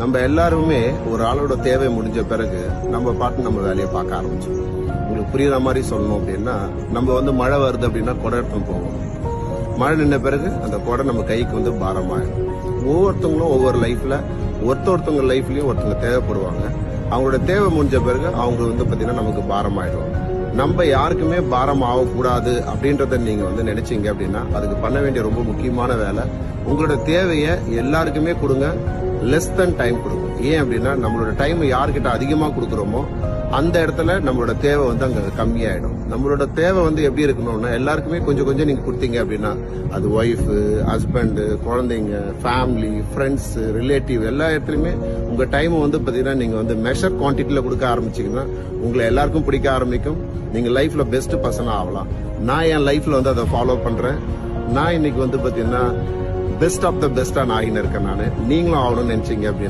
நம்ம எல்லாருமே ஒரு ஆளோட தேவை முடிஞ்ச பிறகு நம்ம பாட்டு நம்ம வேலையை பார்க்க ஆரம்பிச்சோம். உங்களுக்கு புரியுற மாதிரி சொல்லணும் அப்படின்னா, நம்ம மழை வருது அப்படின்னா குடை எடுத்துன்னு போவோம். மழை நின்ன பிறகு அந்த குடை நம்ம கைக்கு பாரமாயிடும். ஒவ்வொருத்தவங்களும் ஒவ்வொரு லைஃப்ல ஒருத்தவங்க லைஃப்லயும் ஒருத்தவங்க தேவைப்படுவாங்க. அவங்களோட தேவை முடிஞ்ச பிறகு அவங்க பாத்தீங்கன்னா நமக்கு பாரமாயிடும். நம்ம யாருக்குமே பாரம் ஆகக்கூடாது அப்படின்றத நீங்க நினைச்சீங்க அப்படின்னா, அதுக்கு பண்ண வேண்டிய ரொம்ப முக்கியமான வேலை, உங்களோட தேவையை எல்லாருக்குமே கொடுங்க. லெஸ் தென் டைம் கொடுங்க. ஏன் அப்படின்னா, நம்மளோட டைம் யார்கிட்ட அதிகமா கொடுக்குறோமோ அந்த இடத்துல நம்மளோட தேவை அங்க கம்மியாயிடும். நம்மளோட தேவை எப்படி இருக்கணும்னா, எல்லாருக்குமே கொஞ்சம் கொஞ்சம் நீங்க கொடுத்தீங்க அப்படின்னா, அது ஒய்ஃப், ஹஸ்பண்ட், குழந்தைங்க, ஃபேமிலி, ஃப்ரெண்ட்ஸ், ரிலேட்டிவ் எல்லா இடத்துலயுமே உங்க டைம் பாத்தீங்கன்னா நீங்க மெஷர் குவான்டிட்டியில கொடுக்க ஆரம்பிச்சீங்கன்னா உங்களை எல்லாருக்கும் பிடிக்க ஆரம்பிக்கும். நீங்க லைஃப்ல பெஸ்ட் பர்சனா ஆகலாம். நான் என் லைஃப்ல அதை ஃபாலோ பண்றேன். நான் இன்னைக்கு பாத்தீங்கன்னா பெஸ்ட் ஆஃப் த பெஸ்டா நான் இருக்கேன். நீங்களும் ஆகணும்னு நினைச்சீங்க அப்படின்னா